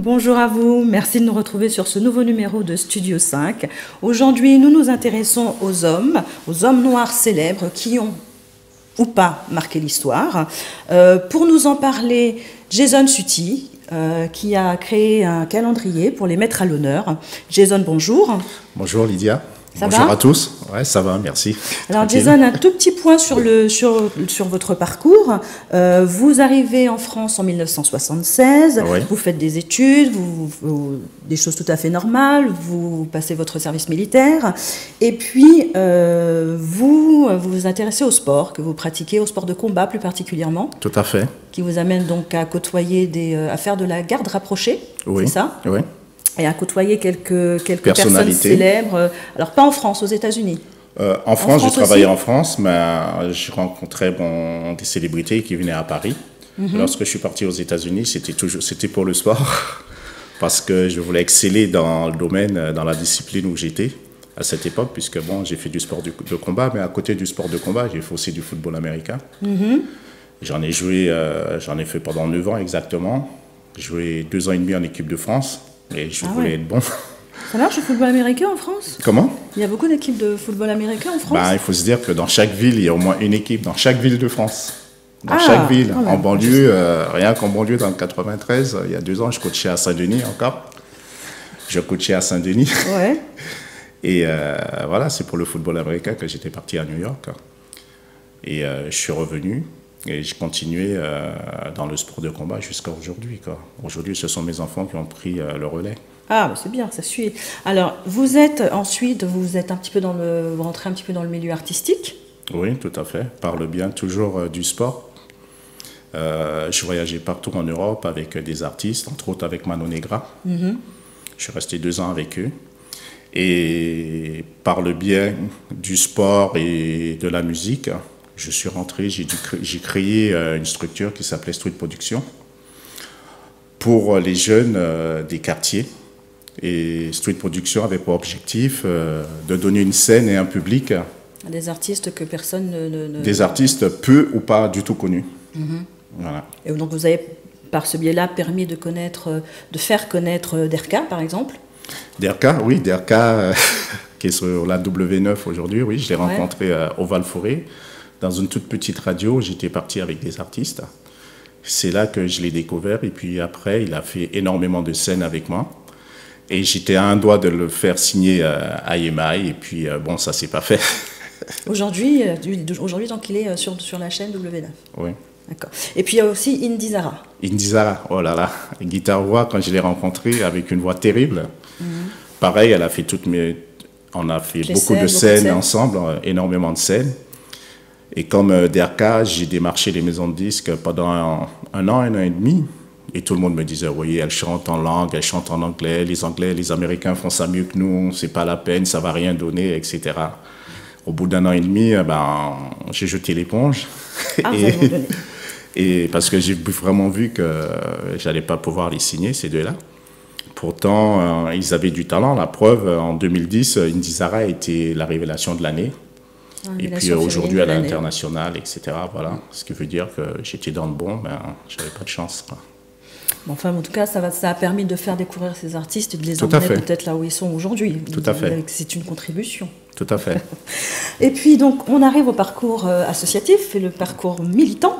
bonjour à vous. Merci de nous retrouver sur ce nouveau numéro de Studio 5. Aujourd'hui, nous nous intéressons aux hommes noirs célèbres qui ont ou pas marqué l'histoire. Pour nous en parler, Jason Sutti, qui a créé un calendrier pour les mettre à l'honneur. Jason, bonjour. Bonjour Lydia. Ça Bonjour va à tous. Ouais, ça va, merci. Alors Tranquille. Jason, un tout petit point sur votre parcours. Vous arrivez en France en 1976, Oui. vous faites des études, des choses tout à fait normales, vous passez votre service militaire, et puis vous vous intéressez au sport, que vous pratiquez, au sport de combat plus particulièrement, Tout à fait. qui vous amène donc à côtoyer à faire de la garde rapprochée, Oui. c'est ça? Oui. Et à côtoyer quelques personnes Personnalités. célèbres, alors pas en France, aux États-Unis. En France, France j'ai travaillé aussi en France, mais je rencontrais des célébrités qui venaient à Paris. Lorsque je suis parti aux États-Unis, c'était pour le sport, parce que je voulais exceller dans le domaine, dans la discipline où j'étais à cette époque, puisque bon, j'ai fait du sport de combat, mais à côté du sport de combat, j'ai fait aussi du football américain. J'en ai fait pendant 9 ans exactement. J'ai joué 2 ans et demi en équipe de France, et je voulais être bon. Ça marche le football américain en France? Comment? Il y a beaucoup d'équipes de football américain en France? Il faut se dire que dans chaque ville, il y a au moins une équipe, dans chaque ville de France. Dans Ah, chaque ville. quand même. En banlieue, rien qu'en banlieue, dans le 93, il y a 2 ans, je coachais à Saint-Denis encore. Je coachais à Saint-Denis. Ouais. Et voilà, c'est pour le football américain que j'étais parti à New York. Et je suis revenu et j'ai continué dans le sport de combat jusqu'à aujourd'hui. Aujourd'hui, ce sont mes enfants qui ont pris le relais. Ah, bah c'est bien, ça suit. Alors, vous êtes un petit peu vous rentrez un petit peu dans le milieu artistique. Oui, tout à fait. Par le bien toujours du sport. Je voyageais partout en Europe avec des artistes, entre autres avec Mano Negra. Je suis resté 2 ans avec eux. Et par le bien du sport et de la musique, je suis rentré, j'ai créé une structure qui s'appelait Street Production pour les jeunes des quartiers. Et Street Production avait pour objectif de donner une scène et un public. Des artistes que personne Des artistes peu ou pas du tout connus. Voilà. Et donc, vous avez, par ce biais-là, permis de faire connaître Derka, par exemple. Derka, oui, Derka, qui est sur la W9 aujourd'hui, oui, je l'ai rencontré au Val-Forêt, dans une toute petite radio. J'étais parti avec des artistes. C'est là que je l'ai découvert. Et puis après, il a fait énormément de scènes avec moi. Et j'étais à un doigt de le faire signer à EMI. Et puis, bon, ça ne s'est pas fait. Aujourd'hui, donc, il est sur la chaîne W9. Oui. D'accord. Et puis, il y a aussi Indy Zara. Indy Zara, oh là là, guitare-voix, quand je l'ai rencontrée avec une voix terrible. Pareil, elle a fait on a fait beaucoup de scènes ensemble, énormément de scènes. Et comme Derka, j'ai démarché les maisons de disques pendant un an et demi. Et tout le monde me disait, oui, elle chante en langue, elle chante en anglais, les Américains font ça mieux que nous, c'est pas la peine, ça va rien donner, etc. Au bout d'un an et demi, j'ai jeté l'éponge. Ah, vous avez abandonné. Et parce que j'ai vraiment vu que j'allais pas pouvoir les signer, ces deux-là. Pourtant, ils avaient du talent. La preuve, en 2010, Indy Zara a été la révélation de l'année. Et puis aujourd'hui, à l'international, etc. Voilà. Ce qui veut dire que j'étais dans le bon, j'avais pas de chance. Bon, enfin, en tout cas, ça a permis de faire découvrir ces artistes et de les emmener peut-être là où ils sont aujourd'hui. Tout à fait. C'est une contribution. Tout à fait. Et puis, donc, on arrive au parcours associatif et le parcours militant.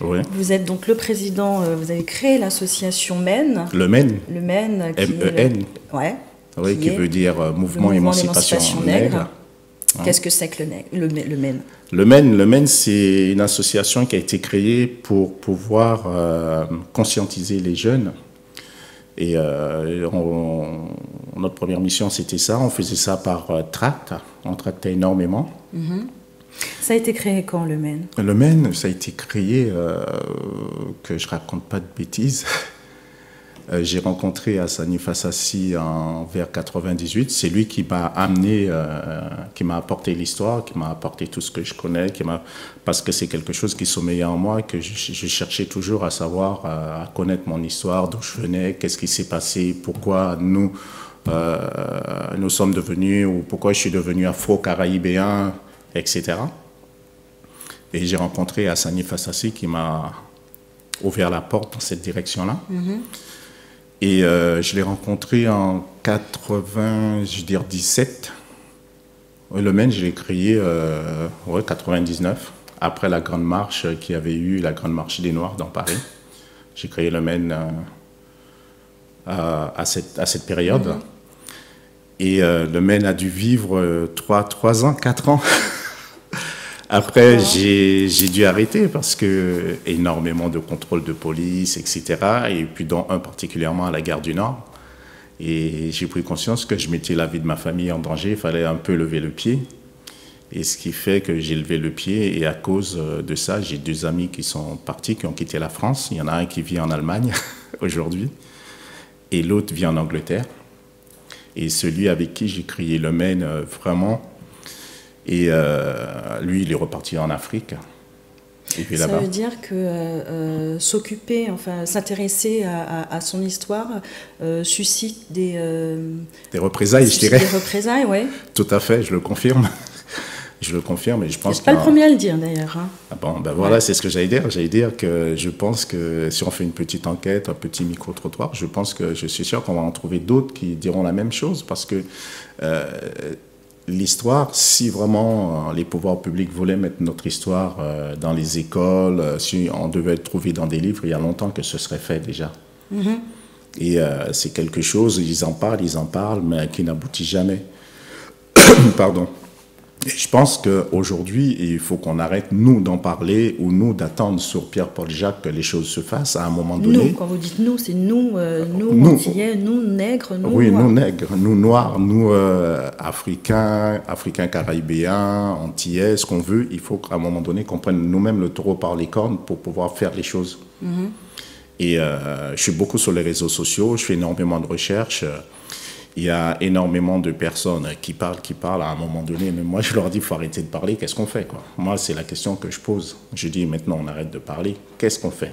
Oui. Vous êtes donc le président, vous avez créé l'association MEN. Le MEN. Le MEN. M-E-N. Ouais. Oui, qui veut dire Mouvement Émancipation Nègre. Qu'est-ce que c'est que le MEN? Le MEN, c'est une association qui a été créée pour pouvoir conscientiser les jeunes. Et notre première mission, c'était ça. On faisait ça par tract. On tractait énormément. Ça a été créé quand, le MEN? Le MEN, ça a été créé, que je raconte pas de bêtises. J'ai rencontré Hassani Fassassi vers 98. C'est lui qui m'a amené, qui m'a apporté l'histoire, qui m'a apporté tout ce que je connais, parce que c'est quelque chose qui sommeillait en moi, que je cherchais toujours à savoir, à connaître mon histoire, d'où je venais, qu'est-ce qui s'est passé, pourquoi nous sommes devenus, ou pourquoi je suis devenu afro-caraïbéen, etc. Et j'ai rencontré Hassani Fassassi qui m'a ouvert la porte dans cette direction-là. Et je l'ai rencontré en 97. Le Maine, je l'ai créé en 99, après la grande marche qui avait eu, la grande marche des Noirs dans Paris. J'ai créé le Maine à cette période. Et le Maine a dû vivre 3 ans, 4 ans. Après, j'ai dû arrêter parce que énormément de contrôles de police, etc. Et puis dont un particulièrement à la gare du Nord. Et j'ai pris conscience que je mettais la vie de ma famille en danger. Il fallait un peu lever le pied. Et ce qui fait que j'ai levé le pied. Et à cause de ça, j'ai 2 amis qui sont partis, qui ont quitté la France. Il y en a un qui vit en Allemagne aujourd'hui. Et l'autre vit en Angleterre. Et celui avec qui j'ai créé le Maine, vraiment. Et lui, il est reparti en Afrique. Et puis ça veut dire que s'occuper, enfin s'intéresser à son histoire suscite des représailles, je dirais. Des représailles, oui. Tout à fait, je le confirme. Je le confirme et je pense que... pas le premier à le dire d'ailleurs. Hein. Ah bon, ben voilà, c'est ce que j'allais dire. J'allais dire que je pense que si on fait une petite enquête, un petit micro-trottoir, je suis sûr qu'on va en trouver d'autres qui diront la même chose parce que l'histoire, si vraiment les pouvoirs publics voulaient mettre notre histoire dans les écoles, si on devait le trouver dans des livres, il y a longtemps que ce serait fait déjà. Et c'est quelque chose, ils en parlent, mais qui n'aboutit jamais. Pardon. Et je pense qu'aujourd'hui, il faut qu'on arrête, nous, d'en parler ou nous, d'attendre sur Pierre-Paul Jacques que les choses se fassent à un moment donné. Nous, quand vous dites nous, c'est nous, nous, Antillais, nous, nègres, nous, oui, noirs. nous, nègres, nous, noirs, nous, Africains caribéens, Antillais, ce qu'on veut. Il faut qu'à un moment donné, qu'on prenne nous-mêmes le taureau par les cornes pour pouvoir faire les choses. Et je suis beaucoup sur les réseaux sociaux, je fais énormément de recherches. Il y a énormément de personnes qui parlent à un moment donné, mais moi je leur dis il faut arrêter de parler, qu'est-ce qu'on fait quoi? Moi c'est la question que je pose. Je dis maintenant on arrête de parler, qu'est-ce qu'on fait?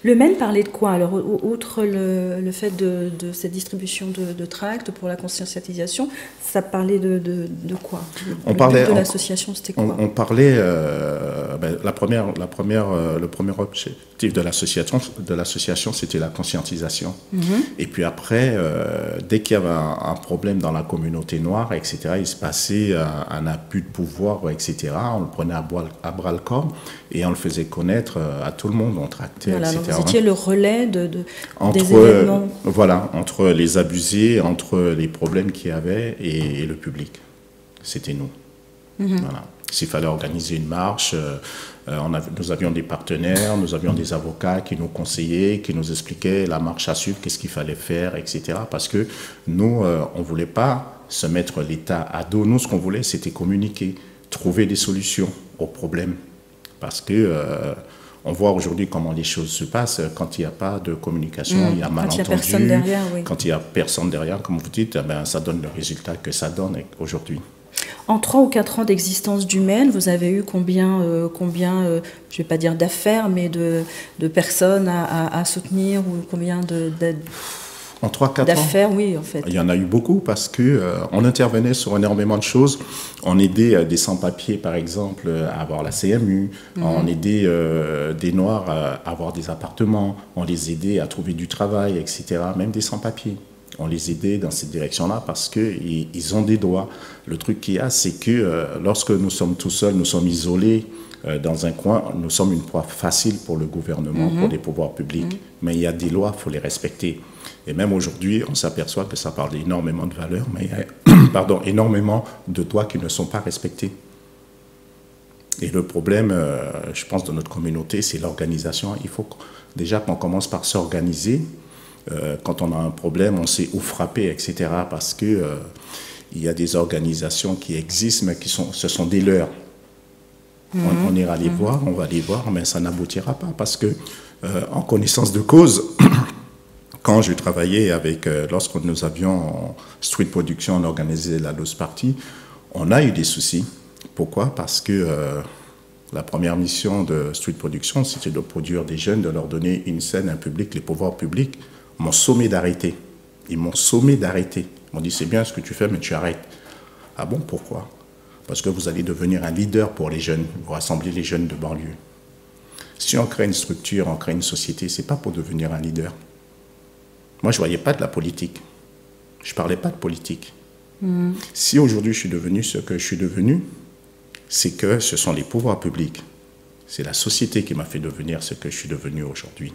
Le Maine parlait de quoi? Alors, outre le fait de cette distribution de tracts pour la conscientisation, ça parlait de quoi? On parlait de l'association, c'était quoi? On parlait, le premier objectif de l'association, c'était la conscientisation. Et puis après, dès qu'il y avait un problème dans la communauté noire, etc., il se passait un abus de pouvoir, etc., on le prenait à bras le corps et on le faisait connaître à tout le monde, on tractait. Voilà, donc vous étiez le relais des événements. Voilà, entre les abusés, entre les problèmes qu'il y avait et le public. C'était nous. Voilà. S'il fallait organiser une marche, nous avions des partenaires, nous avions des avocats qui nous conseillaient, qui nous expliquaient la marche à suivre, qu'est-ce qu'il fallait faire, etc. Parce que nous, on ne voulait pas se mettre l'État à dos. Nous, ce qu'on voulait, c'était communiquer, trouver des solutions aux problèmes. Parce que on voit aujourd'hui comment les choses se passent. Quand il n'y a pas de communication, il y a malentendu. Quand il n'y a personne derrière, oui. Quand il n'y a personne derrière, comme vous dites, ça donne le résultat que ça donne aujourd'hui. En 3 ou 4 ans d'existence du Maine, vous avez eu combien je ne vais pas dire d'affaires, mais de personnes à soutenir ou combien en 3-4 ans d'affaires, oui, en fait. Il y en a eu beaucoup parce qu'on intervenait sur énormément de choses. On aidait des sans-papiers, par exemple, à avoir la CMU. On aidait des Noirs à avoir des appartements. On les aidait à trouver du travail, etc. Même des sans-papiers. On les aidait dans cette direction-là parce qu'ils ont des droits. Le truc qu'il y a, c'est que lorsque nous sommes tout seuls, nous sommes isolés dans un coin, nous sommes une proie facile pour le gouvernement, pour les pouvoirs publics. Mais il y a des lois, il faut les respecter. Et même aujourd'hui, on s'aperçoit que ça parle énormément de valeurs, mais il y a énormément de droits qui ne sont pas respectés. Et le problème, je pense, de notre communauté, c'est l'organisation. Il faut déjà qu'on commence par s'organiser. Quand on a un problème, on sait où frapper, etc. Parce qu'il y a des organisations qui existent, mais ce sont des leurs. On ira les voir, on va les voir, mais ça n'aboutira pas. Parce que, en connaissance de cause, quand je travaillais lorsque nous avions en Street Production, on organisait la Loose Party, on a eu des soucis. Pourquoi? Parce que la première mission de Street Production, c'était de produire des jeunes, de leur donner une scène, un public. Les pouvoirs publics m'ont sommé d'arrêter. Ils m'ont sommé d'arrêter. Ils m'ont dit, c'est bien ce que tu fais, mais tu arrêtes. Ah bon, pourquoi? Parce que vous allez devenir un leader pour les jeunes. Vous rassemblez les jeunes de banlieue. Si on crée une structure, on crée une société, ce n'est pas pour devenir un leader. moi je ne voyais pas de la politique. Je ne parlais pas de politique. Si aujourd'hui je suis devenu ce que je suis devenu, c'est que ce sont les pouvoirs publics. C'est la société qui m'a fait devenir ce que je suis devenu aujourd'hui.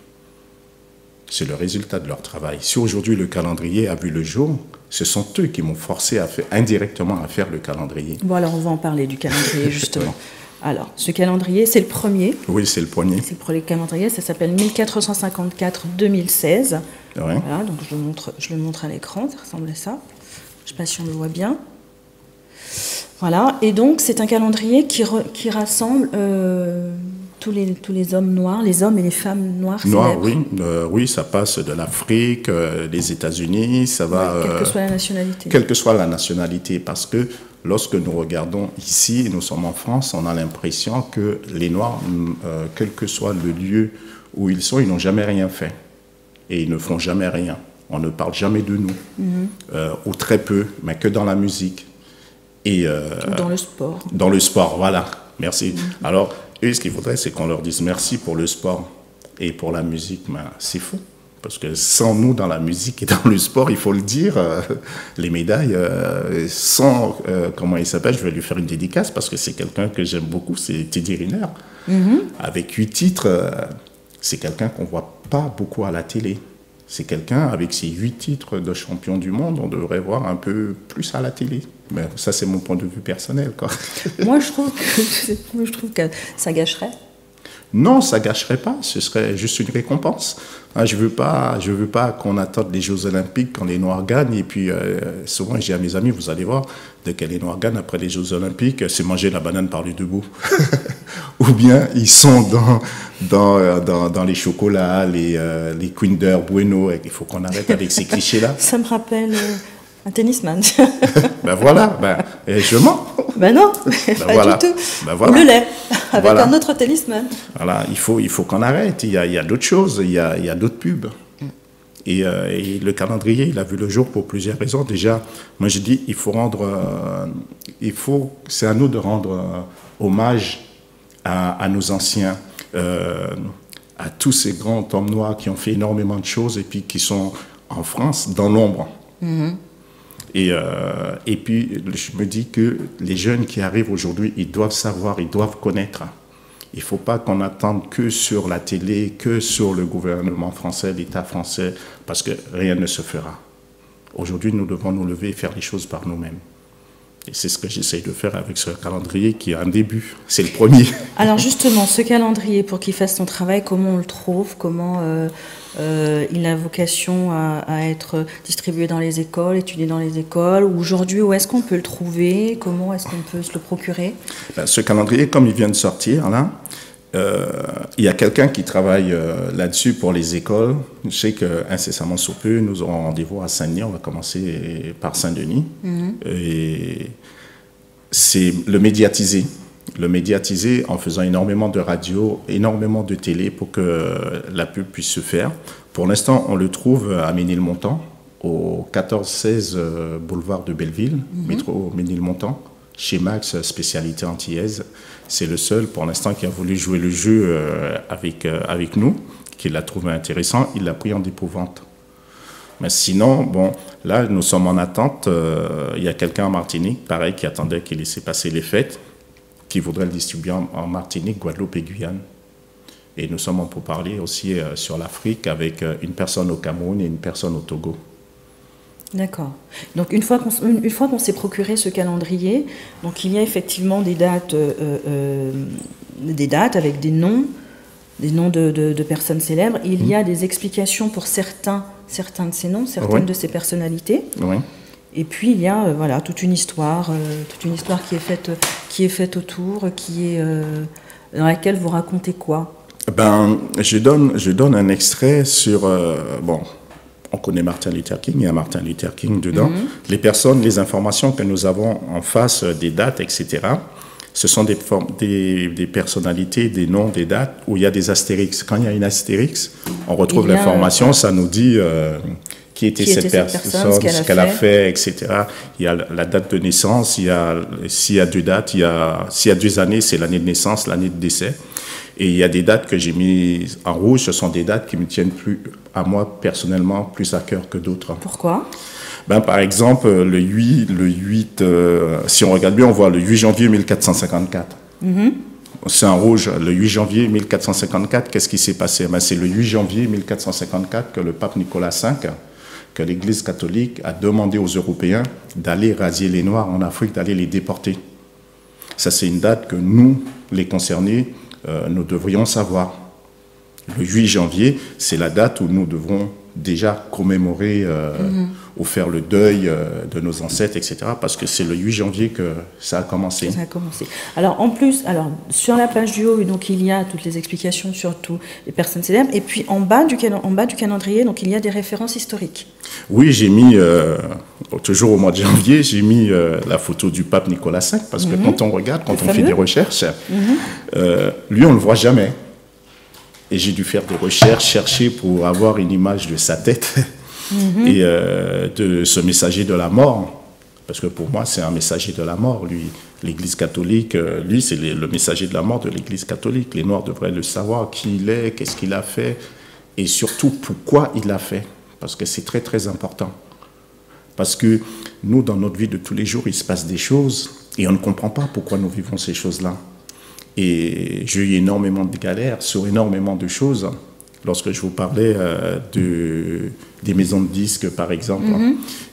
C'est le résultat de leur travail. Si aujourd'hui le calendrier a vu le jour, ce sont eux qui m'ont forcé indirectement à faire le calendrier. Bon, alors on va en parler du calendrier, justement. Alors, ce calendrier, c'est le premier. Oui, c'est le premier. C'est le premier calendrier, ça s'appelle 1454-2016. Ouais. Voilà, donc je le montre à l'écran, ça ressemble à ça. Je ne sais pas si on le voit bien. Voilà, et donc c'est un calendrier qui rassemble tous les hommes noirs, les hommes et les femmes noires célèbres. Oui, oui, ça passe de l'Afrique, des États-Unis, ça va... quelle que soit la nationalité. Quelle que soit la nationalité, parce que lorsque nous regardons ici, et nous sommes en France, on a l'impression que les Noirs, quel que soit le lieu où ils sont, ils n'ont jamais rien fait. Et ils ne font jamais rien. On ne parle jamais de nous, ou très peu, mais que dans la musique. Et, dans le sport. Dans le sport, voilà. Merci. Alors, eux, ce qu'il faudrait, c'est qu'on leur dise merci pour le sport et pour la musique. Mais c'est faux. Parce que sans nous, dans la musique et dans le sport, il faut le dire, les médailles, sans, comment il s'appelle, je vais lui faire une dédicace parce que c'est quelqu'un que j'aime beaucoup, c'est Teddy Riner. Avec 8 titres, c'est quelqu'un qu'on ne voit pas beaucoup à la télé. C'est quelqu'un, avec ses 8 titres de champion du monde, on devrait voir un peu plus à la télé. Mais ça, c'est mon point de vue personnel, quoi. Moi, je trouve que ça gâcherait. Non, ça gâcherait pas. Ce serait juste une récompense. Je veux pas qu'on attende les Jeux Olympiques quand les Noirs gagnent. Et puis, souvent, je dis à mes amis, vous allez voir, dès que les Noirs gagnent après les Jeux Olympiques, c'est manger la banane par les deux bouts. Ou bien, ils sont dans les chocolats, les Kinder Bueno. Il faut qu'on arrête avec ces clichés-là. Ça me rappelle un tennisman. Ben voilà, je mens. Ben non, pas voilà. du tout. Ben voilà. Ou le lait, avec Voilà. un autre tennisman. Voilà, il faut qu'on arrête. Il y a d'autres choses, il y a d'autres pubs. Et le calendrier, il a vu le jour pour plusieurs raisons. Déjà, moi je dis, c'est à nous de rendre hommage à nos anciens, à tous ces grands hommes noirs qui ont fait énormément de choses et puis qui sont en France dans l'ombre. Et puis, je me dis que les jeunes qui arrivent aujourd'hui, ils doivent savoir, ils doivent connaître. Il ne faut pas qu'on attende que sur la télé, que sur le gouvernement français, l'État français, parce que rien ne se fera. Aujourd'hui, nous devons nous lever et faire les choses par nous-mêmes. Et c'est ce que j'essaye de faire avec ce calendrier qui a un début. C'est le premier. Alors justement, ce calendrier, pour qu'il fasse son travail, comment on le trouve? Comment il a vocation à être distribué dans les écoles, étudié dans les écoles? Aujourd'hui, où est-ce qu'on peut le trouver? Comment est-ce qu'on peut se le procurer? Ce calendrier, comme il vient de sortir, là, il y a quelqu'un qui travaille là-dessus pour les écoles. Je sais qu'incessamment sous peu, nous aurons rendez-vous à Saint-Denis. On va commencer par Saint-Denis. Et c'est le médiatiser. Le médiatiser en faisant énormément de radio, énormément de télé pour que la pub puisse se faire. Pour l'instant, on le trouve à Ménilmontant, au 14-16 boulevard de Belleville, métro Ménilmontant, chez Max, spécialité antillaise. C'est le seul, pour l'instant, qui a voulu jouer le jeu avec nous, qui l'a trouvé intéressant. Il l'a pris en dépôt-vente. Mais sinon, bon, là, nous sommes en attente. Il y a quelqu'un en Martinique, pareil, qui attendait qu'il laissait passer les fêtes, qui voudrait le distribuer en Martinique, Guadeloupe et Guyane. Et nous sommes en pourparlers aussi sur l'Afrique avec une personne au Cameroun et une personne au Togo. D'accord. Donc une fois qu'on s'est procuré ce calendrier, donc il y a effectivement des dates avec des noms de personnes célèbres. Il y a des explications pour certains de ces noms, certaines de ces personnalités. Oui. Et puis il y a voilà toute une histoire qui est faite autour, dans laquelle vous racontez quoi? Je donne un extrait sur on connaît Martin Luther King, il y a Martin Luther King dedans. Les personnes, les informations que nous avons en face des dates, etc., ce sont des personnalités, des noms, des dates où il y a des astérix. Quand il y a une astérix, on retrouve l'information, ça nous dit qui était cette personne, ce qu'elle a fait, etc. Il y a la date de naissance, s'il y a deux dates, s'il y a 2 années, c'est l'année de naissance, l'année de décès. Et il y a des dates que j'ai mises en rouge, ce sont des dates qui me tiennent plus, à moi personnellement, plus à cœur que d'autres. Pourquoi ? Par exemple, le 8 si on regarde bien, on voit le 8 janvier 1454. C'est en rouge, le 8 janvier 1454, qu'est-ce qui s'est passé ? C'est le 8 janvier 1454 que le pape Nicolas V, que l'Église catholique a demandé aux Européens d'aller radier les Noirs en Afrique, d'aller les déporter. Ça, c'est une date que nous, les concernés, nous devrions savoir. Le 8 janvier, c'est la date où nous devrons déjà commémorer ou faire le deuil de nos ancêtres, etc. Parce que c'est le 8 janvier que ça a commencé. Ça a commencé. Alors, en plus, sur la page du haut, donc, il y a toutes les explications sur toutes les personnes célèbres. Et puis, en bas du calendrier, donc, il y a des références historiques. Oui, j'ai mis, toujours au mois de janvier, j'ai mis la photo du pape Nicolas V. Parce que quand on regarde, quand on fait des recherches, lui, on ne le voit jamais. Et j'ai dû faire des recherches, chercher pour avoir une image de sa tête et de ce messager de la mort. Parce que pour moi, c'est un messager de la mort, lui. L'Église catholique, lui, c'est le messager de la mort de l'Église catholique. Les Noirs devraient le savoir, qui il est, qu'est-ce qu'il a fait, et surtout pourquoi il l'a fait. Parce que c'est très, très important. Parce que nous, dans notre vie de tous les jours, il se passe des choses et on ne comprend pas pourquoi nous vivons ces choses-là. Et j'ai eu énormément de galères sur énormément de choses. Lorsque je vous parlais des maisons de disques, par exemple,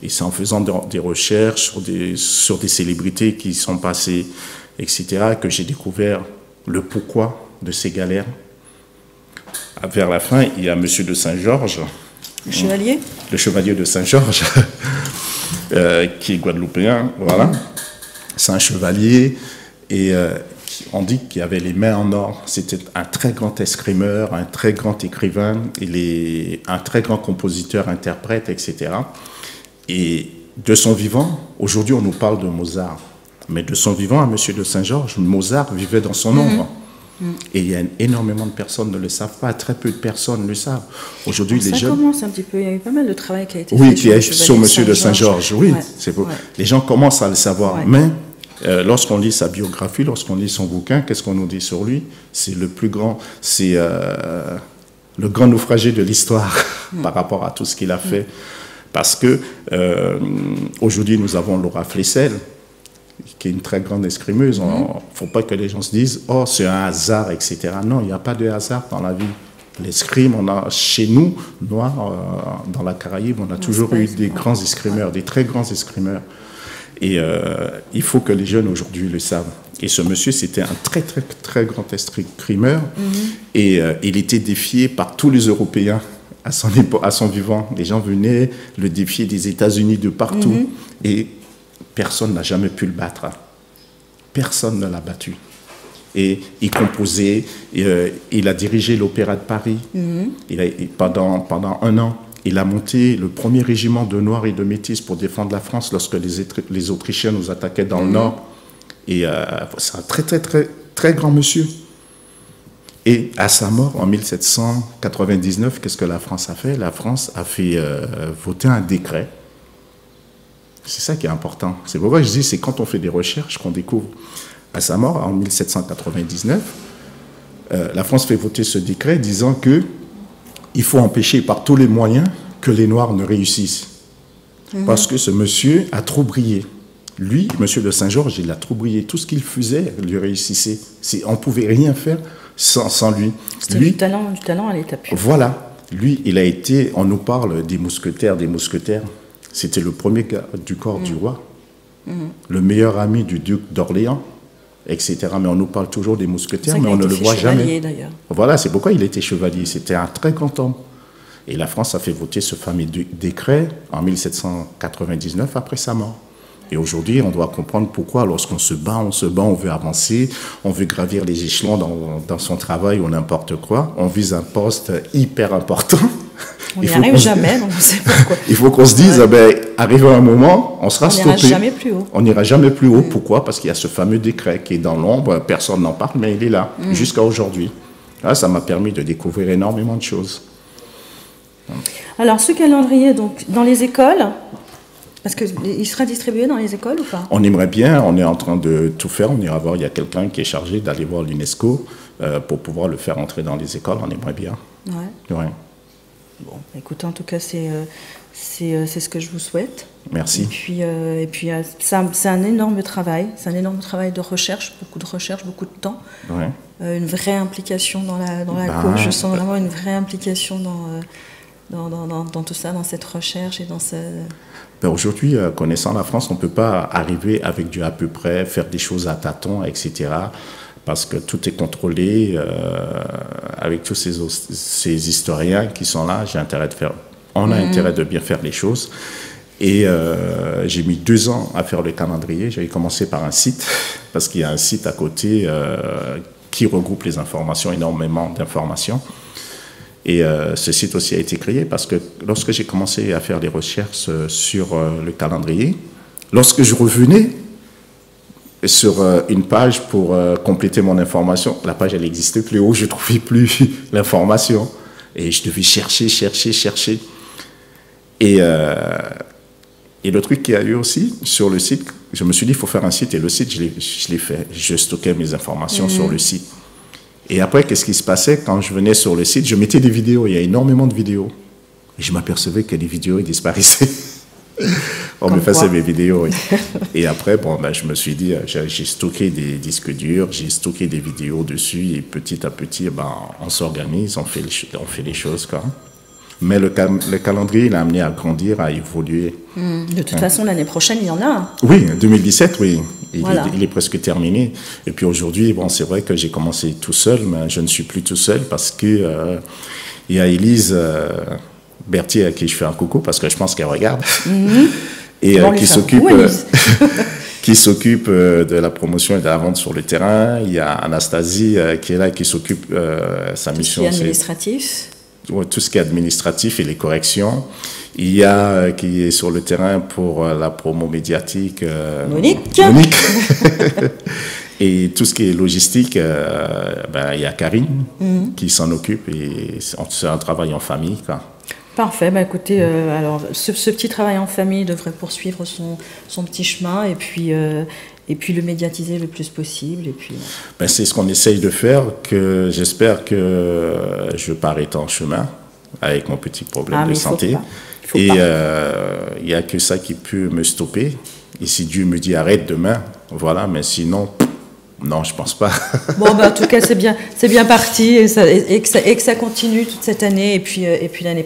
et c'est en faisant des recherches sur des célébrités qui sont passées, etc., que j'ai découvert le pourquoi de ces galères. Vers la fin, il y a Monsieur de Saint-Georges. Le chevalier ? Le chevalier de Saint-Georges, qui est guadeloupéen, voilà. C'est un chevalier, et on dit qu'il avait les mains en or. C'était un très grand escrimeur, un très grand écrivain, un très grand compositeur, interprète, etc. Et de son vivant, aujourd'hui on nous parle de Mozart, mais de son vivant à Monsieur de Saint-Georges, Mozart vivait dans son ombre. Et il y a énormément de personnes qui ne le savent pas, très peu de personnes le savent. Aujourd'hui, les jeunes... Ça commence un petit peu, il y a eu pas mal de travail qui a été fait sur Monsieur de Saint-Georges, oui, c'est beau. Les gens commencent à le savoir, mais lorsqu'on lit sa biographie, lorsqu'on lit son bouquin, qu'est-ce qu'on nous dit sur lui? C'est le plus grand, c'est le grand naufragé de l'histoire par rapport à tout ce qu'il a fait. Parce que aujourd'hui, nous avons Laura Flessel, qui est une très grande escrimeuse. Il ne faut pas que les gens se disent « Oh, c'est un hasard, etc. » Non, il n'y a pas de hasard dans la vie. L'escrime, on a chez nous, Noirs, dans la Caraïbe, on a toujours eu des grands escrimeurs, des très grands escrimeurs. Et il faut que les jeunes aujourd'hui le savent. Et ce monsieur, c'était un très, très, très grand escrimeur. Et il était défié par tous les Européens à son vivant. Les gens venaient le défier des États-Unis, de partout. Et personne n'a jamais pu le battre. Personne ne l'a battu. Et il composait, il a dirigé l'Opéra de Paris. Pendant 1 an, il a monté le premier régiment de Noirs et de Métis pour défendre la France lorsque les Autrichiens nous attaquaient dans le Nord. Et c'est un très, très, très, très grand monsieur. Et à sa mort, en 1799, qu'est-ce que la France a fait? La France a fait voter un décret. C'est ça qui est important. C'est pourquoi je dis, c'est quand on fait des recherches qu'on découvre. À sa mort, en 1799, la France fait voter ce décret disant qu'il faut empêcher par tous les moyens que les Noirs ne réussissent. Parce que ce monsieur a trop brillé. Lui, monsieur de Saint-Georges, il a trop brillé. Tout ce qu'il faisait lui réussissait. On ne pouvait rien faire sans lui. C'était du talent à l'état pur. Voilà. Lui, il a été, on nous parle des mousquetaires. C'était le premier du corps du roi, le meilleur ami du duc d'Orléans, etc. Mais on nous parle toujours des mousquetaires, mais on ne le voit jamais. Voilà, c'est pourquoi il était chevalier. C'était un très grand homme. Et la France a fait voter ce fameux décret en 1799 après sa mort. Et aujourd'hui, on doit comprendre pourquoi, lorsqu'on se bat, on veut avancer, on veut gravir les échelons dans son travail ou n'importe quoi, on vise un poste hyper important. On n'y arrive jamais, donc on ne sait pourquoi. Il faut qu'on se dise, arrivé à un moment, on sera stoppé. On n'ira jamais plus haut. On n'ira jamais plus haut. Pourquoi? Parce qu'il y a ce fameux décret qui est dans l'ombre, personne n'en parle, mais il est là, jusqu'à aujourd'hui. Là, ça m'a permis de découvrir énormément de choses. Alors, ce calendrier, donc, dans les écoles, parce qu'il sera distribué dans les écoles ou pas? On aimerait bien, on est en train de tout faire. On ira voir, il y a quelqu'un qui est chargé d'aller voir l'UNESCO pour pouvoir le faire entrer dans les écoles. On aimerait bien. Ouais. Ouais. Bon, écoutez, en tout cas, c'est ce que je vous souhaite. Merci. Et puis c'est un énorme travail. C'est un énorme travail de recherche, beaucoup de temps. Ouais. Une vraie implication dans la cause. Je sens vraiment une vraie implication dans tout ça, dans cette recherche et dans ce... Aujourd'hui, connaissant la France, on ne peut pas arriver avec du à peu près, faire des choses à tâtons, etc. Parce que tout est contrôlé avec tous ces historiens qui sont là. On a intérêt de bien faire les choses. Et j'ai mis 2 ans à faire le calendrier. J'avais commencé par un site, parce qu'il y a un site à côté qui regroupe les informations, énormément d'informations. Et ce site aussi a été créé parce que lorsque j'ai commencé à faire des recherches sur le calendrier, lorsque je revenais sur une page pour compléter mon information, la page elle n'existait plus, je ne trouvais plus l'information. Et je devais chercher. Et le truc qu'il y a eu aussi sur le site, je me suis dit il faut faire un site, et le site je l'ai fait. Je stockais mes informations sur le site. Et après, qu'est-ce qui se passait quand je venais sur le site? Je mettais des vidéos, il y a énormément de vidéos. Et je m'apercevais que les vidéos ils disparaissaient. On me faisait mes vidéos. Oui. Et après, je me suis dit, j'ai stocké des disques durs, j'ai stocké des vidéos dessus, et petit à petit, on s'organise, on fait les choses, quoi. Mais le calendrier, il a amené à grandir, à évoluer. De toute façon, l'année prochaine, il y en a un. Oui, 2017, oui. Il est presque terminé. Et puis aujourd'hui, c'est vrai que j'ai commencé tout seul, mais je ne suis plus tout seul parce que il y a Élise Berthier à qui je fais un coucou parce que je pense qu'elle regarde. Et qui s'occupe de la promotion et de la vente sur le terrain. Il y a Anastasie qui est là, qui s'occupe, sa mission c'est administratif. Tout ce qui est administratif et les corrections. Il y a qui est sur le terrain pour la promo médiatique. Monique. Et tout ce qui est logistique, il y a Karine qui s'en occupe, et c'est un travail en famille, quoi. Parfait. Écoutez, alors ce petit travail en famille devrait poursuivre son petit chemin, et puis le médiatiser le plus possible. Et puis... c'est ce qu'on essaye de faire, que j'espère que je ne vais pas arrêter en chemin avec mon petit problème de santé. Et il n'y a que ça qui peut me stopper. Et si Dieu me dit arrête demain, voilà, mais sinon, non, je ne pense pas. En tout cas, c'est bien parti, et que ça continue toute cette année, et puis l'année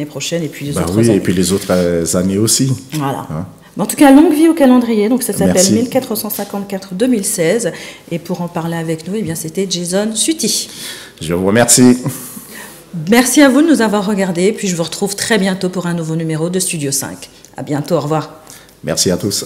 prochaine, et puis les autres années. Et puis les autres années aussi. Voilà. Hein? En tout cas, longue vie au calendrier, donc ça s'appelle 1454-2016. Et pour en parler avec nous, c'était Jason Suti. Je vous remercie. Merci à vous de nous avoir regardés, puis je vous retrouve très bientôt pour un nouveau numéro de Studio 5. À bientôt, au revoir. Merci à tous.